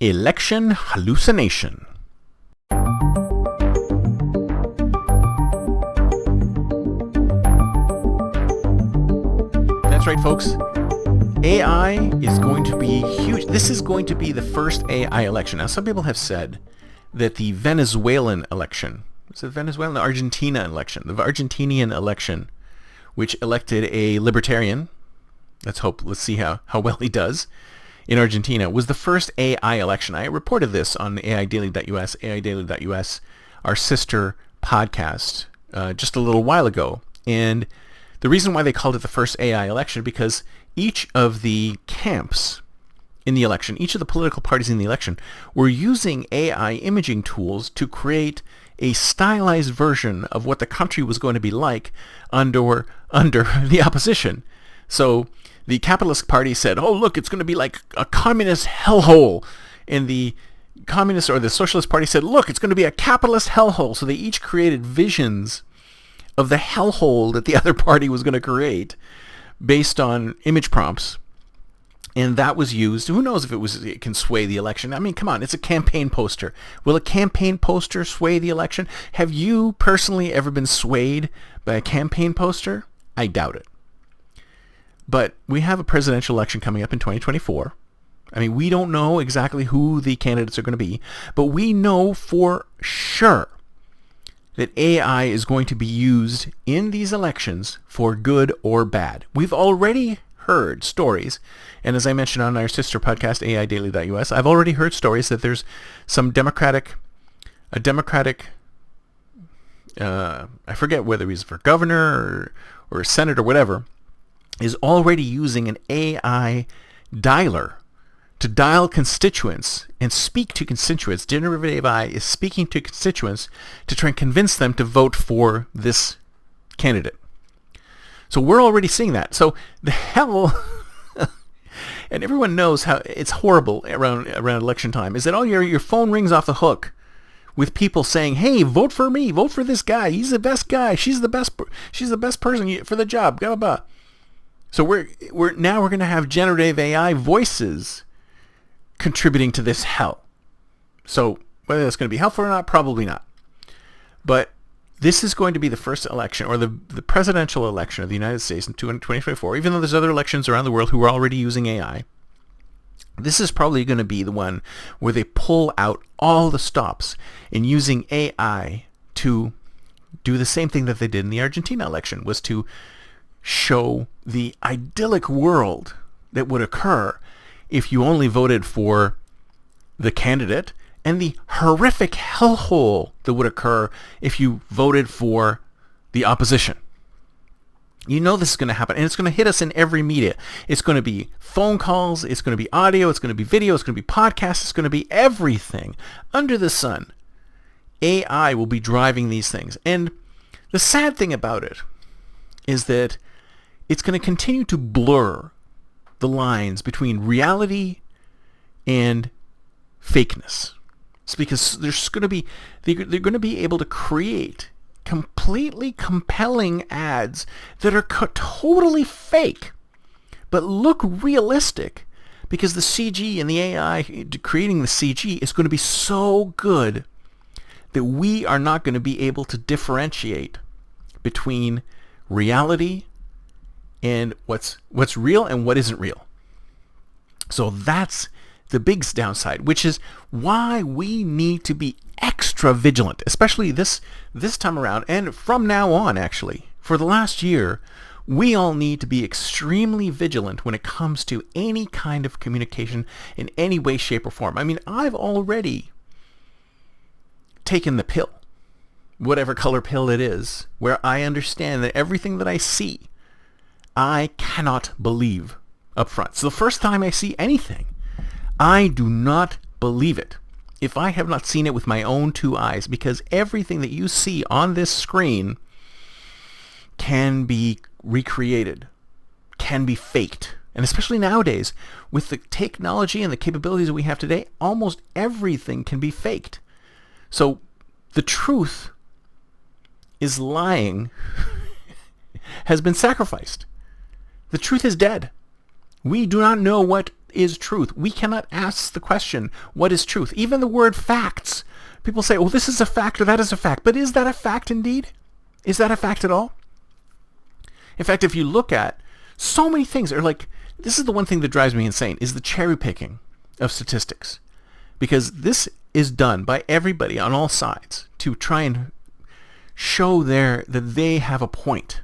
Election hallucination. That's right, folks. AI is going to be huge. This is going to be the first AI election. Now, some people have said that the Venezuelan election, is it Venezuelan? The Argentina election, the Argentinian election, which elected a libertarian, let's see how well he does in Argentina, was the first AI election. I reported this on AIDaily.us, AIDaily.us, our sister podcast, just a little while ago. And the reason why they called it the first AI election, because each of the camps in the election, each of the political parties in the election, were using AI imaging tools to create a stylized version of what the country was going to be like under the opposition. So the Capitalist Party said, oh, look, it's going to be like a communist hellhole. And the Communist or the Socialist Party said, look, it's going to be a capitalist hellhole. So they each created visions of the hellhole that the other party was going to create based on image prompts. And that was used. Who knows if it can sway the election? I mean, come on, it's a campaign poster. Will a campaign poster sway the election? Have you personally ever been swayed by a campaign poster? I doubt it. But we have a presidential election coming up in 2024. I mean, we don't know exactly who the candidates are going to be, but we know for sure that AI is going to be used in these elections for good or bad. We've already heard stories, and as I mentioned on our sister podcast, AIDaily.us, I've already heard stories that there's some Democratic, I forget whether he's for governor or a senator or whatever, is already using an AI dialer to dial constituents and speak to constituents. Generative AI is speaking to constituents to try and convince them to vote for this candidate. So we're already seeing that. So the hell, and everyone knows how it's horrible around election time, is that all your phone rings off the hook with people saying, hey, vote for me, vote for this guy, he's the best guy, she's the best person for the job, blah, blah, blah. So we're going to have generative AI voices contributing to this hell. So whether that's going to be helpful or not, probably not. But this is going to be the first election, or the presidential election of the United States in 2024, even though there's other elections around the world who are already using AI. This is probably going to be the one where they pull out all the stops in using AI to do the same thing that they did in the Argentina election, was to show the idyllic world that would occur if you only voted for the candidate, and the horrific hellhole that would occur if you voted for the opposition. You know this is going to happen, and it's going to hit us in every media. It's going to be phone calls, it's going to be audio, it's going to be video, it's going to be podcasts, it's going to be everything under the sun. AI will be driving these things. And the sad thing about it is that it's going to continue to blur the lines between reality and fakeness. It's because they're going to be able to create completely compelling ads that are totally fake, but look realistic, because the CG and the AI creating the CG is going to be so good that we are not going to be able to differentiate between reality and what's real and what isn't real. So that's the big downside, which is why we need to be extra vigilant, especially this time around, and from now on, actually. For the last year, we all need to be extremely vigilant when it comes to any kind of communication in any way, shape, or form. I mean, I've already taken the pill, whatever color pill it is, where I understand that everything that I see, I cannot believe up front. So the first time I see anything, I do not believe it if I have not seen it with my own two eyes, because everything that you see on this screen can be recreated, can be faked. And especially nowadays, with the technology and the capabilities that we have today, almost everything can be faked. So the truth is lying has been sacrificed. The truth is dead. We do not know what is truth? We cannot ask the question, what is truth? Even the word facts. People say, well, this is a fact or that is a fact. But is that a fact indeed? Is that a fact at all? In fact, if you look at so many things, are like, this is the one thing that drives me insane, is the cherry picking of statistics. Because this is done by everybody on all sides to try and show that they have a point.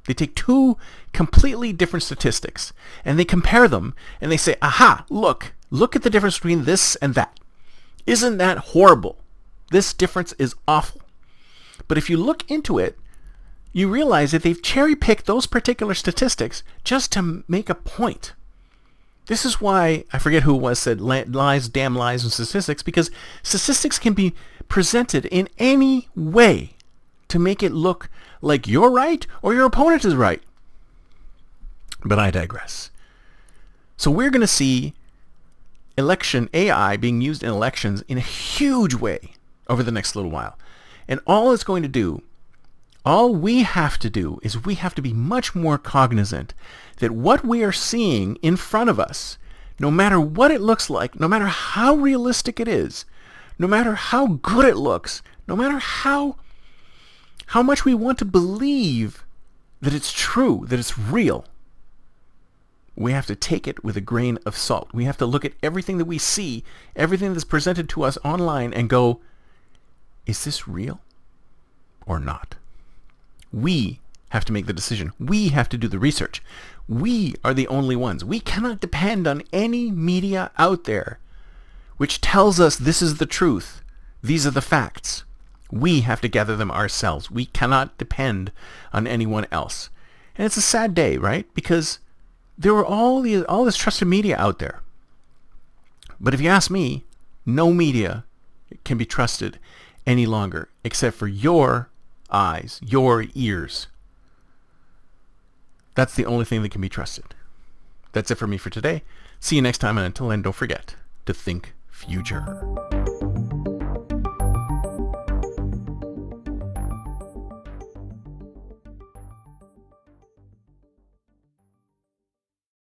They take two completely different statistics and they compare them and they say, aha, look at the difference between this and that. Isn't that horrible? This difference is awful. But if you look into it, you realize that they've cherry-picked those particular statistics just to make a point. This is why, I forget who it was, said lies, damn lies, and statistics, because statistics can be presented in any way to make it look like you're right or your opponent is right. But I digress. So we're going to see election AI being used in elections in a huge way over the next little while. And all it's going to do, all we have to do, is we have to be much more cognizant that what we are seeing in front of us, no matter what it looks like, no matter how realistic it is, no matter how good it looks, no matter how much we want to believe that it's true, that it's real, we have to take it with a grain of salt. We have to look at everything that we see, everything that's presented to us online, and go, is this real or not? We have to make the decision. We have to do the research. We are the only ones. We cannot depend on any media out there which tells us this is the truth. These are the facts. We have to gather them ourselves. We cannot depend on anyone else. And it's a sad day, right? Because there were all this trusted media out there. But if you ask me, no media can be trusted any longer except for your eyes, your ears. That's the only thing that can be trusted. That's it for me for today. See you next time, and until then, don't forget to think future.